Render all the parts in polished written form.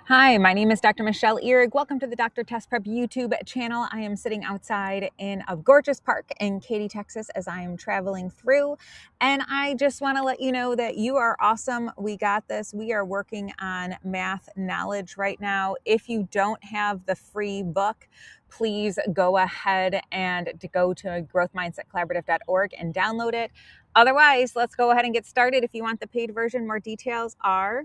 Hi, my name is Dr. Michelle Ehrig. Welcome to the Dr. Test Prep YouTube channel. I am sitting outside in a gorgeous park in Katy, Texas as I am traveling through. And I just want to let you know that you are awesome. We got this. We are working on math knowledge right now. If you don't have the free book, please go ahead and go to growthmindsetcollaborative.org and download it. Otherwise, let's go ahead and get started. If you want the paid version, more details are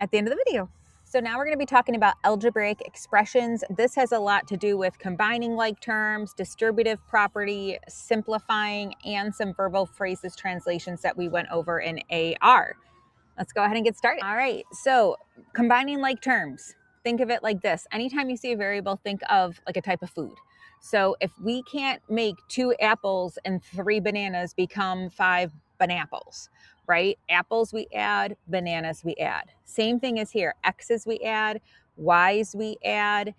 at the end of the video. So now we're going to be talking about algebraic expressions. This has a lot to do with combining like terms, distributive property, simplifying, and some verbal phrases translations that we went over in AR. Let's go ahead and get started. All right, so combining like terms. Think of it like this. Anytime you see a variable, think of like a type of food. So if we can't make 2 apples and 3 bananas become 5 banapples, right? Apples we add, bananas we add. Same thing as here. X's we add, Y's we add.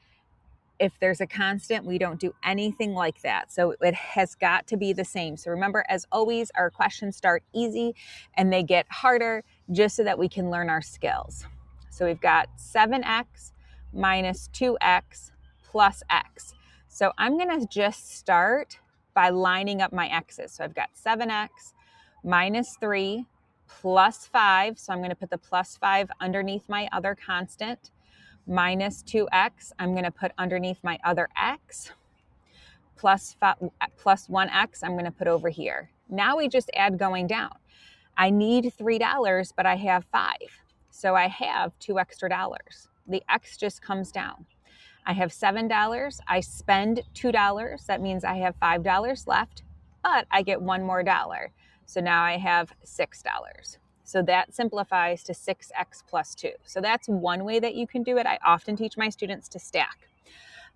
If there's a constant, we don't do anything like that. So it has got to be the same. So remember, as always, our questions start easy and they get harder just so that we can learn our skills. So we've got 7x minus 2x plus x. So I'm going to just start by lining up my x's. So I've got 7x minus 3 plus 5. So I'm going to put the plus 5 underneath my other constant. Minus 2x, I'm going to put underneath my other x, plus 1x, I'm going to put over here. Now we just add going down. I need $3, but I have 5. So I have $2 extra. The x just comes down. I have $7. I spend $2. That means I have $5 left, but I get $1 more. So now I have $6. So that simplifies to 6x plus 2. So that's one way that you can do it. I often teach my students to stack.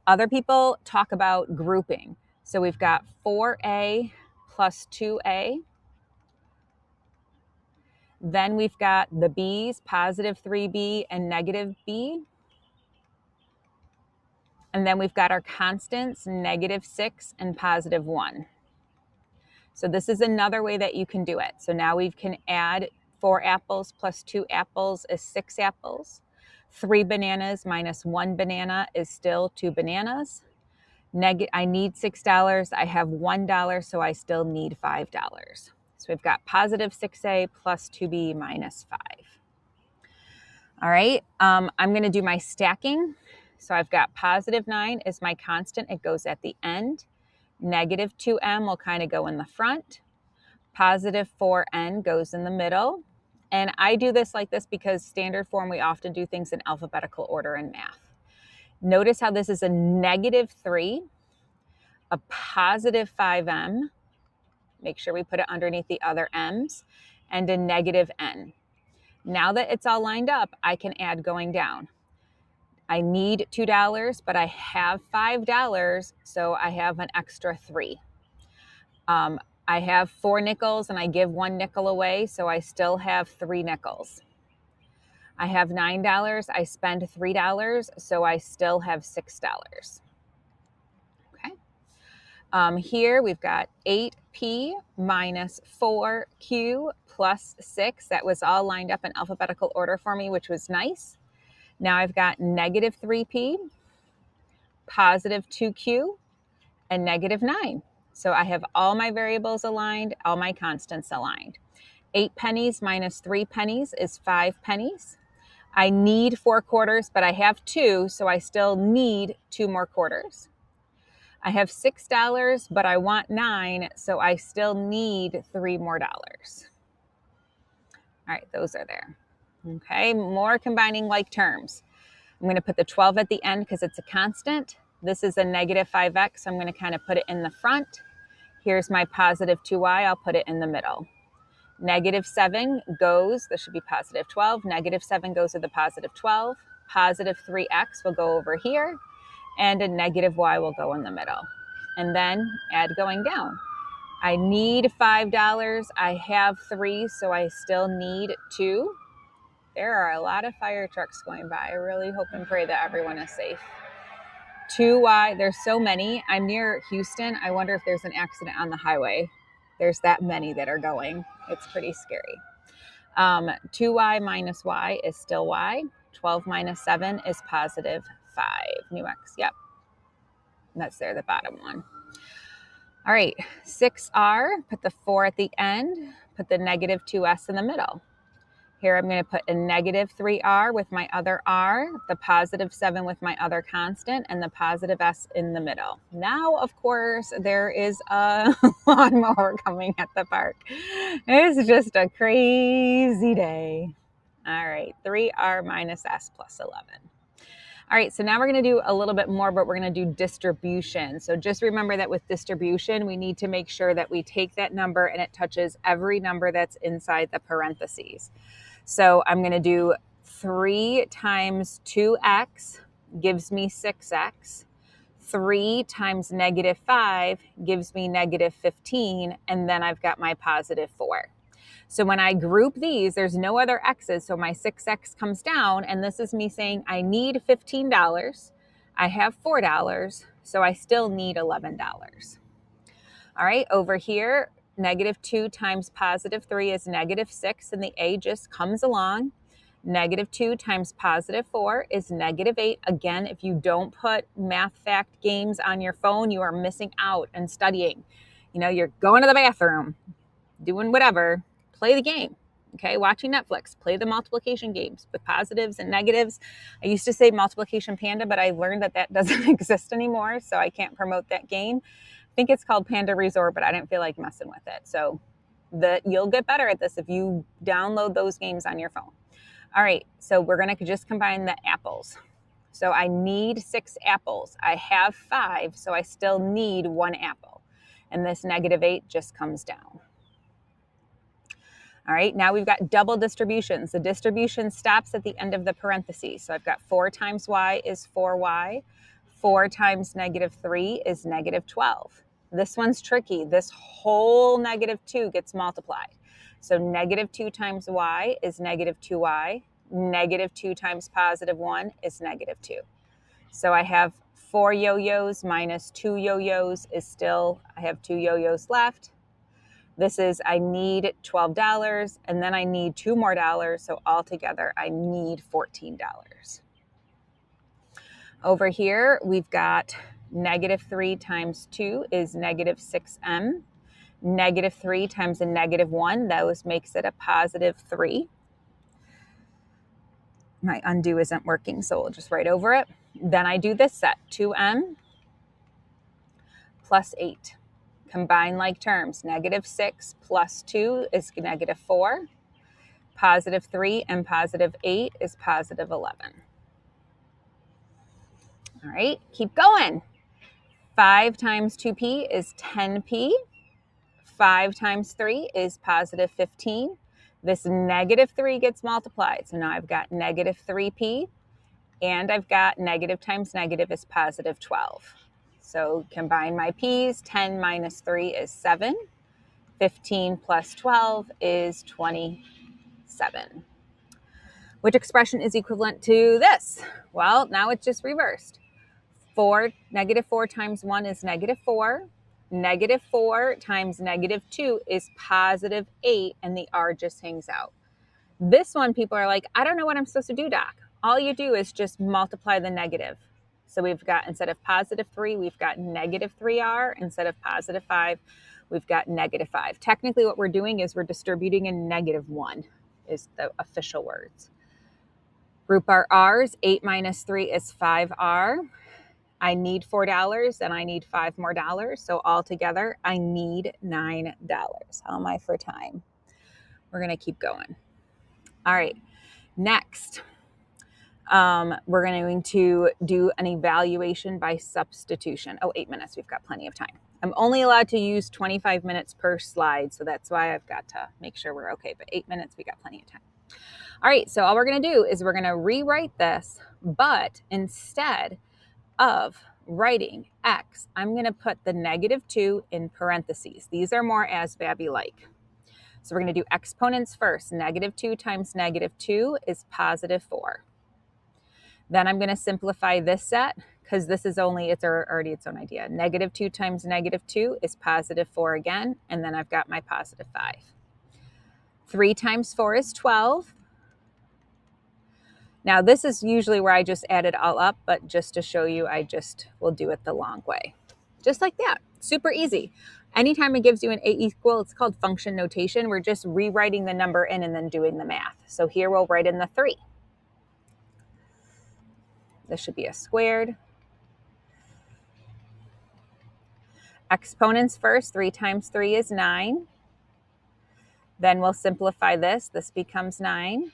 Other people talk about grouping. So we've got 4a plus 2a. Then we've got the b's, positive 3b and negative b. And then we've got our constants, negative 6 and positive 1. So this is another way that you can do it. So now we can add 4 apples plus 2 apples is 6 apples. 3 bananas minus 1 banana is still 2 bananas. I need $6. I have $1, so I still need $5. So we've got positive 6a plus 2b minus 5. All right, I'm going to do my stacking. So I've got positive 9 is my constant. It goes at the end. Negative 2m will kind of go in the front. Positive 4n goes in the middle. And I do this like this because standard form, we often do things in alphabetical order in math. Notice how this is a negative 3, a positive 5m. Make sure we put it underneath the other m's, and a negative n. Now that it's all lined up, I can add going down. I need $2, but I have $5, so I have an extra 3. I have 4 nickels and I give 1 nickel away, so I still have 3 nickels. I have $9, I spend $3, so I still have $6. Okay. Here we've got 8p minus 4q plus 6. That was all lined up in alphabetical order for me, which was nice. Now I've got negative 3p, positive 2q, and negative 9. So I have all my variables aligned, all my constants aligned. 8 pennies minus 3 pennies is 5 pennies. I need 4 quarters, but I have 2, so I still need 2 more quarters. I have $6, but I want 9, so I still need 3 more dollars. All right, those are there. Okay, more combining like terms. I'm going to put the 12 at the end because it's a constant. This is a negative 5x, so I'm going to kind of put it in the front. Here's my positive 2y. I'll put it in the middle. Negative 7 goes, this should be positive 12. Negative 7 goes to the positive 12. Positive 3x will go over here. And a negative y will go in the middle. And then add going down. I need $5. I have 3, so I still need 2. There are a lot of fire trucks going by. I really hope and pray that everyone is safe. 2y, there's so many. I'm near Houston. I wonder if there's an accident on the highway. There's that many that are going. It's pretty scary. 2y minus y is still y. 12 minus 7 is positive 5. New x, yep. That's there, the bottom one. All right, 6r, put the 4 at the end, put the negative 2s in the middle. Here I'm going to put a negative 3r with my other r, the positive 7 with my other constant, and the positive s in the middle. Now, of course, there is a lawnmower coming at the park. It's just a crazy day. All right, 3r minus s plus 11. All right, so now we're going to do a little bit more, but we're going to do distribution. So just remember that with distribution, we need to make sure that we take that number and it touches every number that's inside the parentheses. So I'm going to do 3 times 2x gives me 6x. 3 times negative 5 gives me negative 15, and then I've got my positive 4. So when I group these, there's no other x's, so my 6x comes down, and this is me saying I need $15. I have $4, so I still need $11. All right, over here, negative 2 times positive 3 is negative 6, and the a just comes along. Negative 2 times positive 4 is negative 8. Again, if you don't put math fact games on your phone, you are missing out and studying. You know, you're going to the bathroom, doing whatever. Play the game, okay? Watching Netflix, play the multiplication games with positives and negatives. I used to say multiplication panda, but I learned that that doesn't exist anymore, so I can't promote that game. I think it's called Panda Resort, but I didn't feel like messing with it. So you'll get better at this if you download those games on your phone. All right, so we're going to just combine the apples. So I need 6 apples. I have 5, so I still need 1 apple. And this negative 8 just comes down. All right, now we've got double distributions. The distribution stops at the end of the parentheses. So I've got 4 times y is 4y. 4 times negative 3 is negative 12. This one's tricky. This whole negative 2 gets multiplied. So negative 2 times y is negative 2y. Negative 2 times positive 1 is negative 2. So I have 4 yo-yos minus 2 yo-yos is still, I have 2 yo-yos left. This is, I need $12, and then I need 2 more dollars. So altogether, I need $14. Over here, we've got negative 3 times 2 is negative 6m. Negative 3 times a negative 1, that makes it a positive 3. My undo isn't working, so we'll just write over it. Then I do this set, 2m plus 8. Combine like terms. Negative 6 plus 2 is negative 4. Positive 3 and positive 8 is positive 11. All right, keep going. 5 times 2p is 10p. 5 times 3 is positive 15. This negative 3 gets multiplied. So now I've got negative 3p, and I've got negative times negative is positive 12. So combine my p's. 10 minus 3 is 7. 15 plus 12 is 27. Which expression is equivalent to this? Well, now it's just reversed. Negative 4 times 1 is negative 4. Negative 4 times negative 2 is positive 8, and the r just hangs out. This one, people are like, I don't know what I'm supposed to do, Doc. All you do is just multiply the negative. So we've got, instead of positive 3, we've got negative 3r. Instead of positive 5, we've got negative 5. Technically, what we're doing is we're distributing a negative 1 is the official words. Group our r's. 8 minus 3 is 5r. I need $4, and I need 5 more dollars. So altogether, I need $9. How am I for time? We're going to keep going. All right, next. We're going to do an evaluation by substitution. Oh, 8 minutes. We've got plenty of time. I'm only allowed to use 25 minutes per slide, so that's why I've got to make sure we're okay. But 8 minutes, we got plenty of time. All right, so all we're going to do is we're going to rewrite this, but instead of writing x, I'm going to put the negative 2 in parentheses. These are more ASVAB-like. So we're going to do exponents first. Negative 2 times negative 2 is positive 4. Then I'm going to simplify this set because this is it's already its own idea. Negative 2 times negative 2 is positive 4 again, and then I've got my positive 5. 3 times 4 is 12. Now this is usually where I just add it all up, but just to show you, I just will do it the long way. Just like that, super easy. Anytime it gives you an A equal, it's called function notation. We're just rewriting the number in and then doing the math. So here we'll write in the 3. This should be a squared. Exponents first, 3 times 3 is 9. Then we'll simplify this. This becomes 9.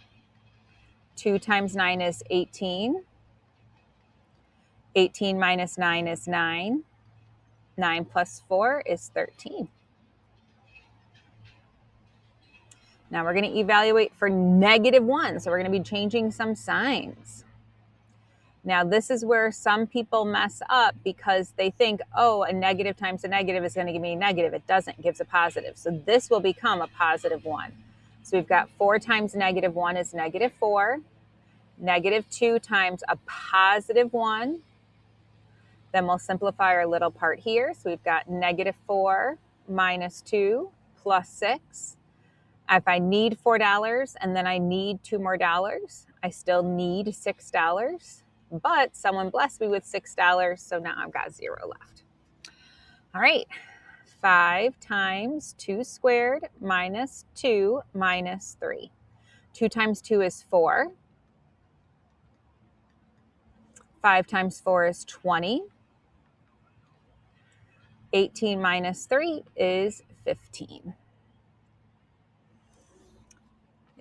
2 times 9 is 18. 18 minus 9 is 9. 9 plus 4 is 13. Now we're going to evaluate for -1. So we're going to be changing some signs. Now this is where some people mess up because they think, oh, a negative times a negative is going to give me a negative. It doesn't, it gives a positive. So this will become a +1. So we've got 4 times -1 is -4. -2 times a +1. Then we'll simplify our little part here. So we've got -4 minus 2 plus 6. If I need $4 and then I need $2 more, I still need $6. But someone blessed me with $6, so now I've got 0 left. All right, 5 times 2 squared minus 2 minus 3. 2 times 2 is 4. 5 times 4 is 20. 18 minus 3 is 15.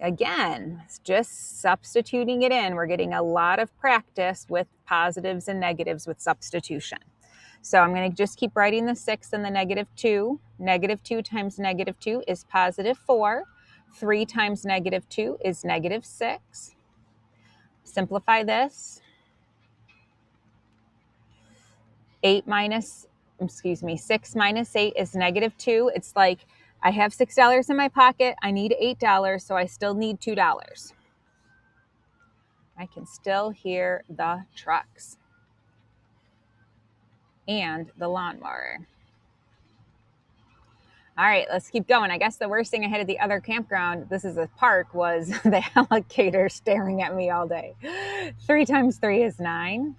Again, it's just substituting it in. We're getting a lot of practice with positives and negatives with substitution. So I'm going to just keep writing the 6 and the -2. -2 times -2 is +4. 3 times -2 is -6. Simplify this. 6 minus 8 is -2. It's like I have $6 in my pocket. I need $8, so I still need $2. I can still hear the trucks and the lawnmower. All right, let's keep going. I guess the worst thing I had at the other campground, this is a park, was the alligator staring at me all day. 3 times 3 is 9.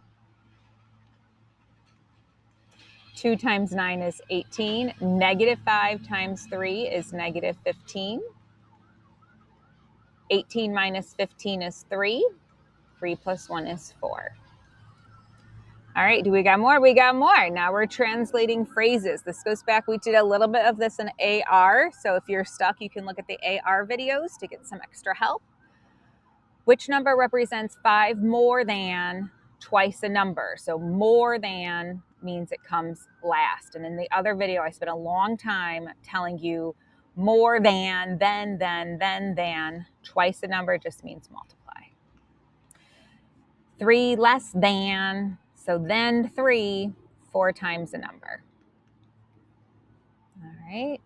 2 times 9 is 18. -5 times 3 is -15. 18 minus 15 is 3. 3 plus 1 is 4. All right, do we got more? We got more. Now we're translating phrases. This goes back, we did a little bit of this in AR. So if you're stuck, you can look at the AR videos to get some extra help. Which number represents 5 more than twice a number? So more than means it comes last. And in the other video, I spent a long time telling you more than, then. Twice a number just means multiply. 3 less than, so then 3, 4 times a number. All right.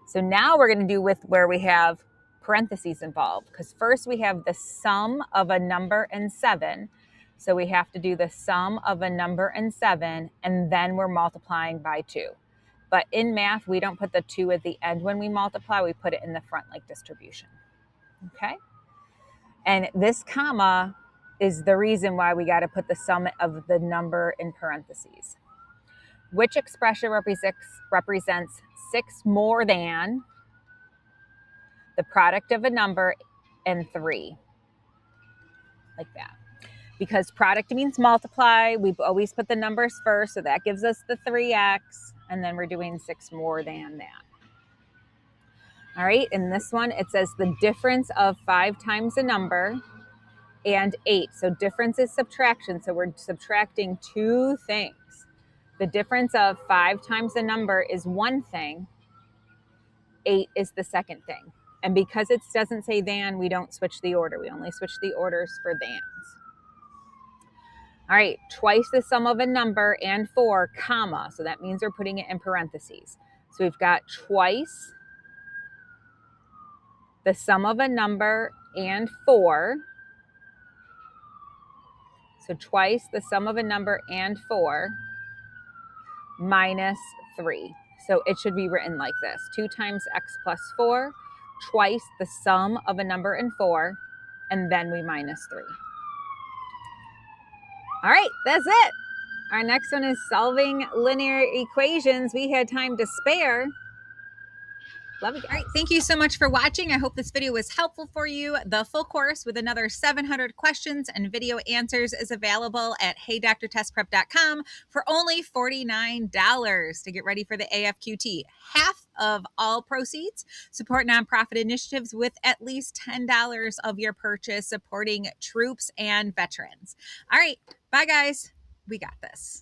So now we're going to do with where we have parentheses involved, because first we have the sum of a number and 7. So we have to do the sum of a number and 7, and then we're multiplying by 2. But in math, we don't put the 2 at the end when we multiply. We put it in the front like distribution. Okay? And this comma is the reason why we got to put the sum of the number in parentheses. Which expression represents 6 more than the product of a number and 3? Like that. Because product means multiply, we've always put the numbers first, so that gives us the 3x, and then we're doing 6 more than that. All right, in this one, it says the difference of 5 times a number and 8. So difference is subtraction, so we're subtracting 2 things. The difference of 5 times a number is one thing, 8 is the second thing. And because it doesn't say than, we don't switch the order. We only switch the orders for thans. All right, twice the sum of a number and 4, comma. So that means we're putting it in parentheses. So we've got twice the sum of a number and 4. So twice the sum of a number and 4 minus 3. So it should be written like this. 2 times x plus 4, twice the sum of a number and 4, and then we minus 3. All right, that's it. Our next one is solving linear equations. We had time to spare. Love you guys. All right, thank you so much for watching. I hope this video was helpful for you. The full course with another 700 questions and video answers is available at heydrtestprep.com for only $49 to get ready for the AFQT. Half of all proceeds support nonprofit initiatives with at least $10 of your purchase supporting troops and veterans. All right, bye guys. We got this.